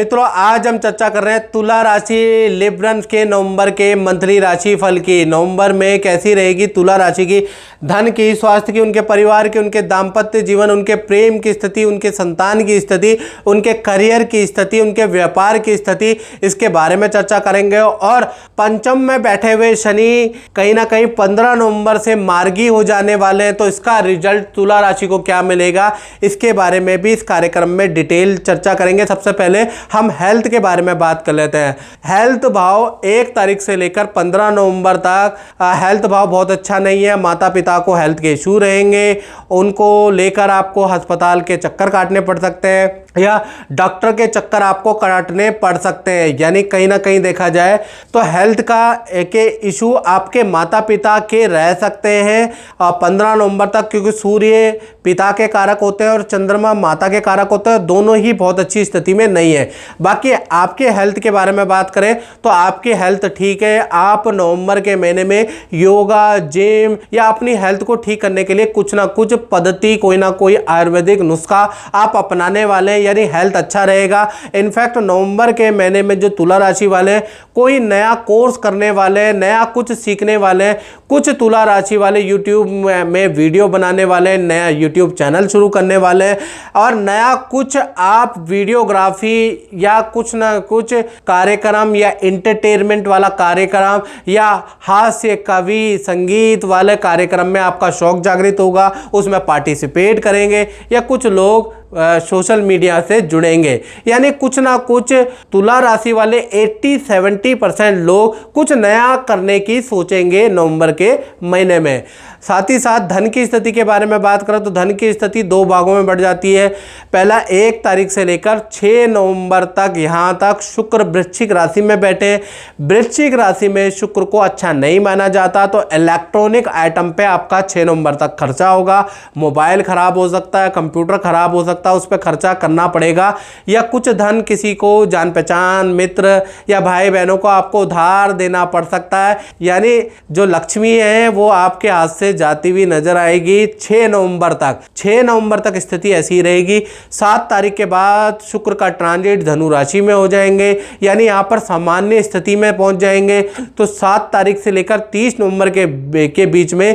मित्रों, आज हम चर्चा कर रहे हैं तुला राशि लिब्रन के नवंबर के मंथली राशि फल की। नवंबर में कैसी रहेगी तुला राशि की धन की, स्वास्थ्य की, उनके परिवार की, उनके दाम्पत्य जीवन, उनके प्रेम की स्थिति, उनके संतान की स्थिति, उनके करियर की स्थिति, उनके व्यापार की स्थिति, इसके बारे में चर्चा करेंगे। और पंचम में बैठे हुए शनि कहीं ना कहीं 15 नवंबर से मार्गी हो जाने वाले हैं, तो इसका रिजल्ट तुला राशि को क्या मिलेगा, इसके बारे में भी इस कार्यक्रम में डिटेल चर्चा करेंगे। सबसे पहले हम हेल्थ के बारे में बात कर लेते हैं। हेल्थ भाव 1 तारीख से लेकर 15 नवंबर तक हेल्थ भाव बहुत अच्छा नहीं है। माता पिता को हेल्थ के इशू रहेंगे, उनको लेकर आपको अस्पताल के चक्कर काटने पड़ सकते हैं या डॉक्टर के चक्कर आपको काटने पड़ सकते हैं। यानी कहीं ना कहीं देखा जाए तो हेल्थ का के इशू आपके माता पिता के रह सकते हैं 15 नवंबर तक, क्योंकि सूर्य पिता के कारक होते हैं और चंद्रमा माता के कारक होते हैं, दोनों ही बहुत अच्छी स्थिति में नहीं है। बाकी आपके हेल्थ के बारे में बात करें तो आपकी हेल्थ ठीक है। आप नवंबर के महीने में योगा, जिम या अपनी हेल्थ को ठीक करने के लिए कुछ ना कुछ पद्धति, कोई ना कोई आयुर्वेदिक नुस्खा आप अपनाने वाले, यानी हेल्थ अच्छा रहेगा। इनफैक्ट नवंबर के महीने में जो तुला राशि वाले कोई नया कोर्स करने वाले, नया कुछ सीखने वाले, कुछ तुला राशि वाले यूट्यूब में वीडियो बनाने वाले, नया यूट्यूब चैनल शुरू करने वाले और नया कुछ आप वीडियोग्राफी या कुछ ना कुछ कार्यक्रम या एंटरटेनमेंट वाला कार्यक्रम या हास्य, कवि, संगीत वाले कार्यक्रम में आपका शौक जागृत होगा, उसमें पार्टिसिपेट करेंगे या कुछ लोग सोशल मीडिया से जुड़ेंगे। यानी कुछ ना कुछ तुला राशि वाले 80-70% लोग कुछ नया करने की सोचेंगे नवंबर के महीने में। साथ ही साथ धन की स्थिति के बारे में बात करें तो धन की स्थिति 2 भागों में बढ़ जाती है। पहला 1 तारीख से लेकर 6 नवंबर तक, यहाँ तक शुक्र वृश्चिक राशि में बैठे। वृश्चिक राशि में शुक्र को अच्छा नहीं माना जाता, तो इलेक्ट्रॉनिक आइटम पे आपका 6 नवंबर तक खर्चा होगा। मोबाइल खराब हो सकता है, कंप्यूटर खराब हो सकता है, उस पर खर्चा करना पड़ेगा। या कुछ धन किसी को जान पहचान, मित्र या भाई बहनों को आपको उधार देना पड़ सकता है। यानी जो लक्ष्मी है वो आपके हाथ से जाती हुई नजर आएगी 6 नवंबर तक। 6 नवंबर तक स्थिति ऐसी रहेगी। 7 तारीख के बाद शुक्र का ट्रांजिट धनु राशि में हो जाएंगे, यानी यहां पर सामान्य स्थिति में पहुंच जाएंगे। तो 7 तारीख से लेकर 30 नवंबर के बीच में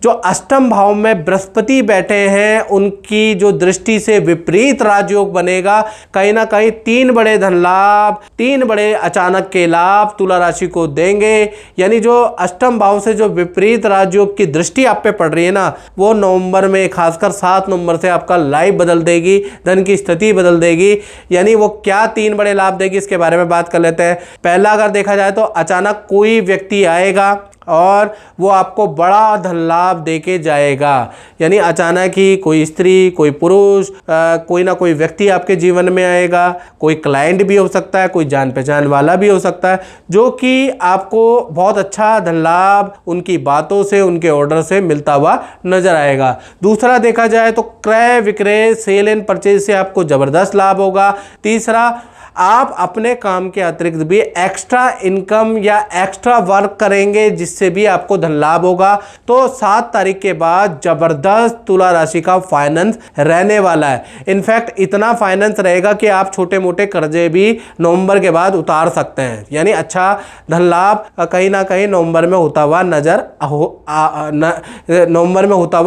जो अष्टम भाव में बृहस्पति बैठे हैं, उनकी जो दृष्टि से विपरीत राजयोग बनेगा। कहीं ना कहीं 3 बड़े धन लाभ, 3 बड़े अचानक के लाभ तुला राशि को देंगे। यानी जो अष्टम भाव से जो विपरीत राजयोग की दृष्टि आप पे पड़ रही है ना, वो नवंबर में खासकर 7 नवंबर से आपका लाइफ बदल देगी, धन की स्थिति बदल देगी। यानी वो क्या 3 बड़े लाभ देगी, इसके बारे में बात कर लेते हैं। पहला अगर देखा जाए तो अचानक कोई व्यक्ति आएगा और वो आपको बड़ा धन लाभ देके जाएगा। यानी अचानक ही कोई स्त्री, कोई पुरुष, कोई ना कोई व्यक्ति आपके जीवन में आएगा। कोई क्लाइंट भी हो सकता है, कोई जान पहचान वाला भी हो सकता है, जो कि आपको बहुत अच्छा धन लाभ उनकी बातों से, उनके ऑर्डर से मिलता हुआ नजर आएगा। दूसरा देखा जाए तो क्रय विक्रय, सेल एंड परचेज से आपको जबरदस्त लाभ होगा। तीसरा, आप अपने काम के अतिरिक्त भी एक्स्ट्रा इनकम या एक्स्ट्रा वर्क करेंगे, जिससे भी आपको धन लाभ होगा। तो 7 तारीख के बाद जबरदस्त तुला राशि का फाइनेंस रहने वाला है। इनफैक्ट इतना फाइनेंस रहेगा कि आप छोटे मोटे कर्जे भी नवंबर के बाद उतार सकते हैं। यानी अच्छा धन लाभ कहीं ना कहीं नवंबर में होता हुआ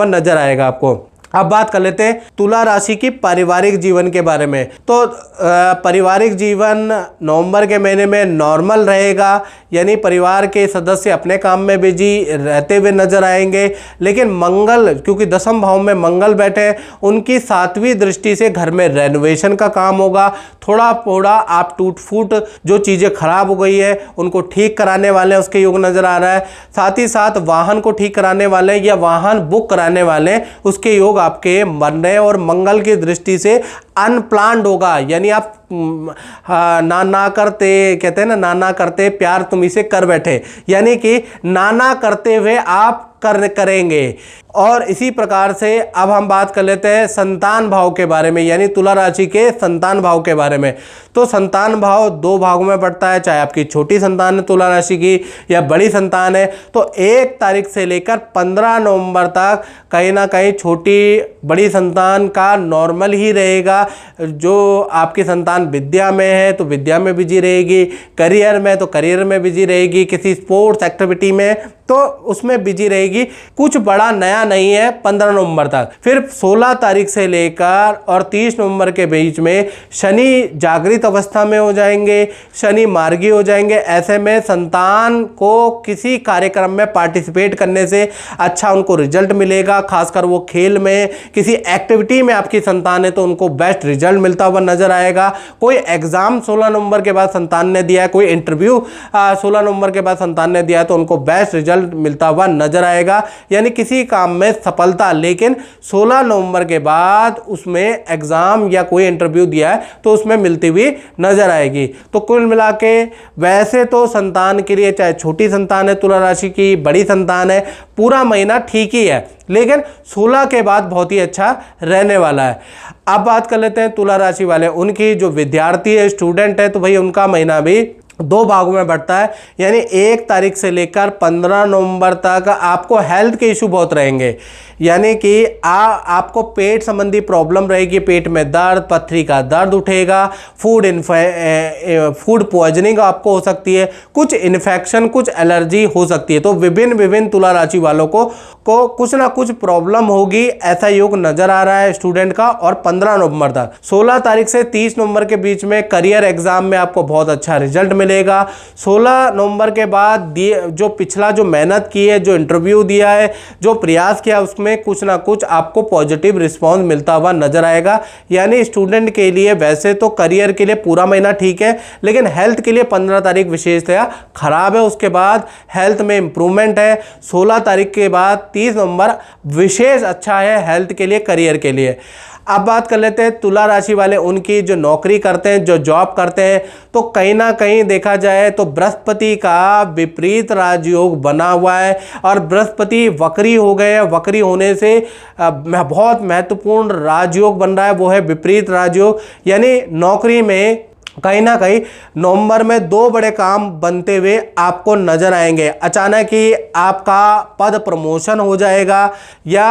नजर आएगा आपको। अब बात कर लेते हैं तुला राशि की पारिवारिक जीवन के बारे में। तो पारिवारिक जीवन नवंबर के महीने में नॉर्मल रहेगा, यानी परिवार के सदस्य अपने काम में बिजी रहते हुए नजर आएंगे। लेकिन मंगल, क्योंकि 10वें भाव में मंगल बैठे, उनकी 7वीं दृष्टि से घर में रेनोवेशन का काम होगा। थोड़ा थोड़ा आप टूट फूट जो चीज़ें खराब हो गई है उनको ठीक कराने वाले हैं, उसके योग नजर आ रहा है। साथ ही साथ वाहन को ठीक कराने वाले या वाहन बुक कराने वाले, उसके योग आपके बनने और मंगल की दृष्टि से अनप्लान्ड होगा। यानी आप ना करते, कहते हैं ना, ना करते प्यार तुम इसे कर बैठे, यानी कि ना करते हुए आप करेंगे। और इसी प्रकार से अब हम बात कर लेते हैं संतान भाव के बारे में, यानी तुला राशि के संतान भाव के बारे में। तो संतान भाव दो भागों में बढ़ता है, चाहे आपकी छोटी संतान है तुला राशि की या बड़ी संतान है। तो 1 तारीख से लेकर 15 नवंबर तक कहीं ना कहीं छोटी बड़ी संतान का नॉर्मल ही रहेगा। जो आपकी संतान विद्या में है तो विद्या में बिजी रहेगी, करियर में तो करियर में बिजी रहेगी, किसी स्पोर्ट्स एक्टिविटी में तो उसमें बिजी रहेगी। कुछ बड़ा नया नहीं है 15 नवंबर तक। फिर 16 तारीख से लेकर और 30 नवंबर के बीच में शनि जागृत अवस्था में हो जाएंगे, शनि मार्गी हो जाएंगे। ऐसे में संतान को किसी कार्यक्रम में पार्टिसिपेट करने से अच्छा उनको रिजल्ट मिलेगा, खासकर वो खेल में किसी एक्टिविटी में आपकी संतान है तो उनको बेस्ट रिजल्ट मिलता हुआ नजर आएगा। कोई एग्जाम 16 नवंबर के बाद संतान ने दिया है, कोई इंटरव्यू 16 नवंबर के बाद संतान ने दिया है तो उनको बेस्ट रिजल्ट मिलता हुआ नजर आएगा, यानी किसी काम में सफलता। लेकिन 16 नवंबर के बाद उसमें एग्जाम या कोई इंटरव्यू दिया है तो उसमें मिलती हुई नजर आएगी। तो कुल मिला के वैसे तो संतान के लिए, चाहे छोटी संतान है तुला राशि की, बड़ी संतान है, पूरा महीना ठीक ही है, लेकिन 16 के बाद बहुत ही अच्छा रहने वाला है। अब बात कर लेते हैं तुला राशि वाले उनकी, जो विद्यार्थी है, स्टूडेंट है, तो भाई उनका महीना भी 2 भागों में बढ़ता है, यानी 1 तारीख से लेकर 15 नवंबर तक आपको हेल्थ के इशू बहुत रहेंगे। यानी कि आपको पेट संबंधी प्रॉब्लम रहेगी, पेट में दर्द, पथरी का दर्द उठेगा, फूड पॉइजनिंग आपको हो सकती है, कुछ इन्फेक्शन, कुछ एलर्जी हो सकती है। तो विभिन्न तुला राशि वालों को कुछ ना कुछ प्रॉब्लम होगी, ऐसा योग नजर आ रहा है स्टूडेंट का। और 15 नवंबर तक 16 तारीख से 30 नवंबर के बीच में करियर एग्जाम में आपको बहुत अच्छा रिजल्ट मिलेगा। 16 नवंबर के बाद जो पिछला जो मेहनत की है, जो इंटरव्यू दिया है, जो प्रयास किया, उसमें कुछ ना कुछ आपको पॉजिटिव रिस्पांस मिलता हुआ नजर आएगा। यानी स्टूडेंट के लिए वैसे तो करियर के लिए पूरा महीना ठीक है, लेकिन हेल्थ के लिए 15 तारीख विशेषतया खराब है, उसके बाद हेल्थ में इंप्रूवमेंट है। 16 तारीख के बाद 30 नवंबर विशेष अच्छा है हेल्थ के लिए, करियर के लिए। अब बात कर लेते हैं तुला राशि वाले उनकी, जो नौकरी करते हैं, जो जॉब करते हैं। तो कहीं ना कहीं देखा जाए तो बृहस्पति का विपरीत राजयोग बना हुआ है और बृहस्पति वक्री हो गए हैं। वक्री होने से बहुत महत्वपूर्ण राजयोग बन रहा है, वो है विपरीत राजयोग। यानी नौकरी में कहीं ना कहीं नवंबर में 2 बड़े काम बनते हुए आपको नजर आएंगे। अचानक ही आपका पद प्रमोशन हो जाएगा, या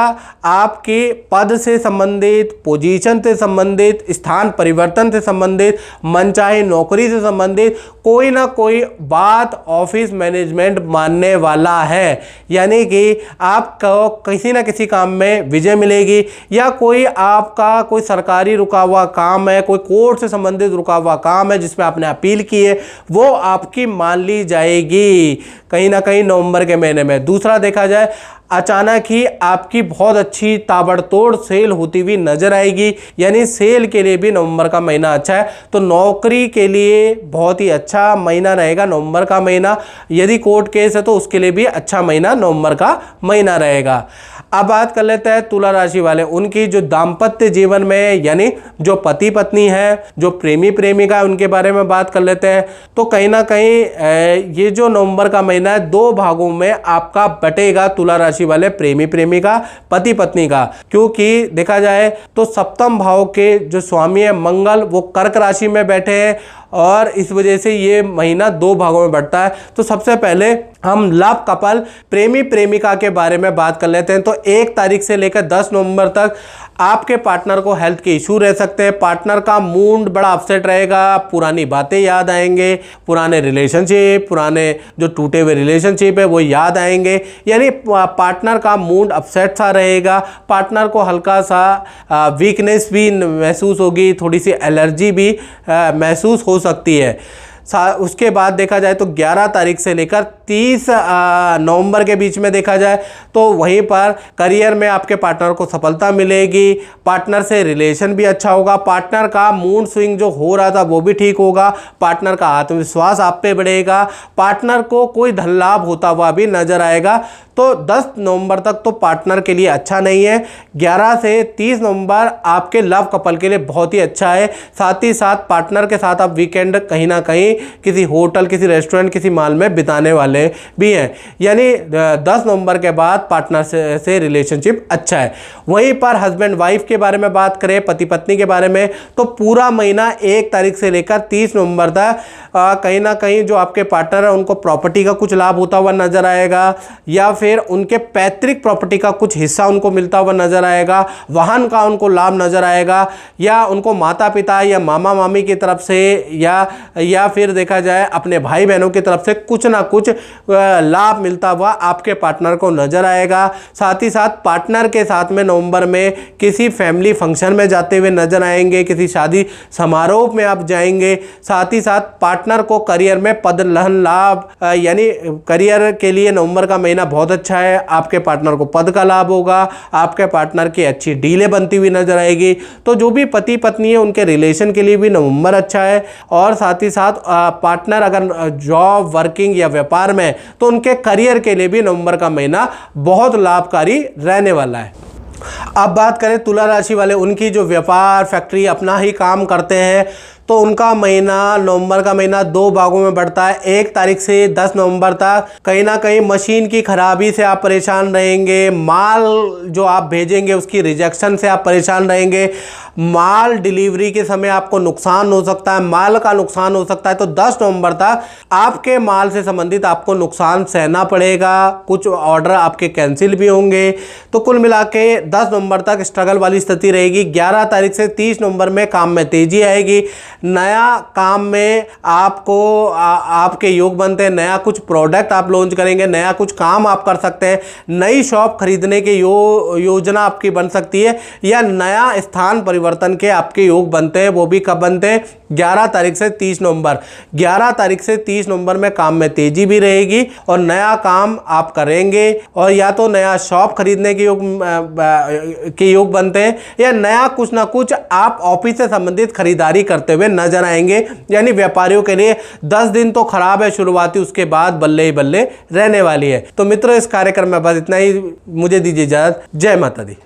आपके पद से संबंधित, पोजीशन से संबंधित, स्थान परिवर्तन से संबंधित, मनचाही नौकरी से संबंधित कोई ना कोई बात ऑफिस मैनेजमेंट मानने वाला है। यानी कि आपको किसी ना किसी काम में विजय मिलेगी, या कोई आपका कोई सरकारी रुका हुआ काम है, कोई कोर्ट से संबंधित रुका हुआ काम है जिसमें आपने अपील की है, वो आपकी मान ली जाएगी कहीं ना कहीं नवंबर के महीने में। दूसरा देखा जाए, अचानक ही आपकी बहुत अच्छी ताबड़तोड़ सेल होती हुई नजर आएगी, यानी सेल के लिए भी नवंबर का महीना अच्छा है। तो नौकरी के लिए बहुत ही अच्छा महीना रहेगा नवंबर का महीना। यदि कोर्ट केस है तो उसके लिए भी अच्छा महीना नवंबर का महीना रहेगा। अब बात कर लेते हैं तुला राशि वाले उनकी, जो दाम्पत्य जीवन में, यानी जो पति पत्नी है, जो प्रेमी प्रेमिका है, उनके बारे में बात कर लेते हैं। तो कहीं ना कहीं ये जो नवंबर का महीना है 2 भागों में आपका बटेगा तुला राशि वाले प्रेमी प्रेमिका, पति पत्नी का। क्योंकि देखा जाए तो सप्तम भाव के जो स्वामी है मंगल, वो कर्क राशि में बैठे हैं और इस वजह से ये महीना 2 भागों में बढ़ता है। तो सबसे पहले हम लव कपल, प्रेमी प्रेमिका के बारे में बात कर लेते हैं। तो 1 तारीख से लेकर 10 नवंबर तक आपके पार्टनर को हेल्थ के इशू रह सकते हैं। पार्टनर का मूड बड़ा अपसेट रहेगा, पुरानी बातें याद आएंगे, पुराने रिलेशनशिप, पुराने जो टूटे हुए रिलेशनशिप है वो याद आएंगे। यानी पार्टनर का मूड अपसेट सा रहेगा, पार्टनर को हल्का सा वीकनेस भी महसूस होगी, थोड़ी सी एलर्जी भी महसूस हो सकती है। उसके बाद देखा जाए तो 11 तारीख से लेकर 30 नवंबर के बीच में देखा जाए तो वहीं पर करियर में आपके पार्टनर को सफलता मिलेगी, पार्टनर से रिलेशन भी अच्छा होगा, पार्टनर का मूड स्विंग जो हो रहा था वो भी ठीक होगा, पार्टनर का आत्मविश्वास आप पे बढ़ेगा, पार्टनर को कोई धन लाभ होता हुआ भी नजर आएगा। तो 10 नवंबर तक तो पार्टनर के लिए अच्छा नहीं है। 11 से 30 नवंबर आपके लव कपल के लिए बहुत ही अच्छा है। साथ ही साथ पार्टनर के साथ आप वीकेंड कहीं ना कहीं किसी होटल, किसी रेस्टोरेंट, किसी मॉल में बिताने वाले भी हैं। यानी 10 नवंबर के बाद पार्टनर से रिलेशनशिप अच्छा है। वहीं पर हस्बैंड वाइफ के बारे में बात करें, पति पत्नी के बारे में, तो पूरा महीना 1 तारीख से लेकर 30 नवंबर तक कहीं ना कहीं जो आपके पार्टनर है उनको प्रॉपर्टी का कुछ लाभ होता हुआ नजर आएगा, या फिर उनके पैतृक प्रॉपर्टी का कुछ हिस्सा उनको मिलता हुआ नजर आएगा, वाहन का उनको लाभ नजर आएगा, या उनको माता पिता या मामा मामी की तरफ से या फिर देखा जाए अपने भाई बहनों की तरफ से कुछ ना कुछ लाभ मिलता हुआ आपके पार्टनर को नजर आएगा। साथ ही साथ पार्टनर के साथ में नवंबर में किसी फैमिली फंक्शन में जाते हुए नजर आएंगे, किसी शादी समारोह में आप जाएंगे। साथ ही साथ पार्टनर को करियर में पदोन्नति लाभ, यानी करियर के लिए नवंबर का महीना बहुत अच्छा है। आपके पार्टनर को पद का लाभ होगा, आपके पार्टनर की अच्छी डीलें बनती हुई नजर आएगी। तो जो भी पति पत्नी है उनके रिलेशन के लिए भी नवंबर अच्छा है। और साथ ही साथ पार्टनर अगर जॉब, वर्किंग या व्यापार में, तो उनके करियर के लिए भी नवंबर का महीना बहुत लाभकारी रहने वाला है। अब बात करें तुला राशि वाले, उनकी जो व्यापार, फैक्ट्री, अपना ही काम करते हैं, तो उनका महीना, नवंबर का महीना 2 भागों में बढ़ता है। 1 तारीख से 10 नवंबर तक कहीं ना कहीं मशीन की खराबी से आप परेशान रहेंगे, माल जो आप भेजेंगे उसकी रिजेक्शन से आप परेशान रहेंगे, माल डिलीवरी के समय आपको नुकसान हो सकता है, माल का नुकसान हो सकता है। तो 10 नवंबर तक आपके माल से संबंधित आपको नुकसान सहना पड़ेगा, कुछ ऑर्डर आपके कैंसिल भी होंगे। तो कुल मिला के 10 नवंबर तक स्ट्रगल वाली स्थिति रहेगी। 11 तारीख से 30 नवंबर में काम में तेजी आएगी, नया काम में आपको आपके योग बनते हैं, नया कुछ प्रोडक्ट आप लॉन्च करेंगे, नया कुछ काम आप कर सकते हैं, नई शॉप खरीदने की योजना आपकी बन सकती है, या नया स्थान परिवर्तन के आपके योग बनते हैं। वो भी कब बनते हैं? 11 तारीख से 30 नवंबर। 11 तारीख से 30 नवंबर में काम में तेजी भी रहेगी और नया काम आप करेंगे, और या तो नया शॉप खरीदने के योग बनते हैं, या नया कुछ ना कुछ आप ऑफिस से संबंधित खरीदारी करते हुए नजर आएंगे। यानी व्यापारियों के लिए 10 दिन तो खराब है शुरुआती, उसके बाद बल्ले ही बल्ले रहने वाली है। तो मित्रों, इस कार्यक्रम में बस इतना ही। मुझे दीजिए इजाजत। जय माता दी।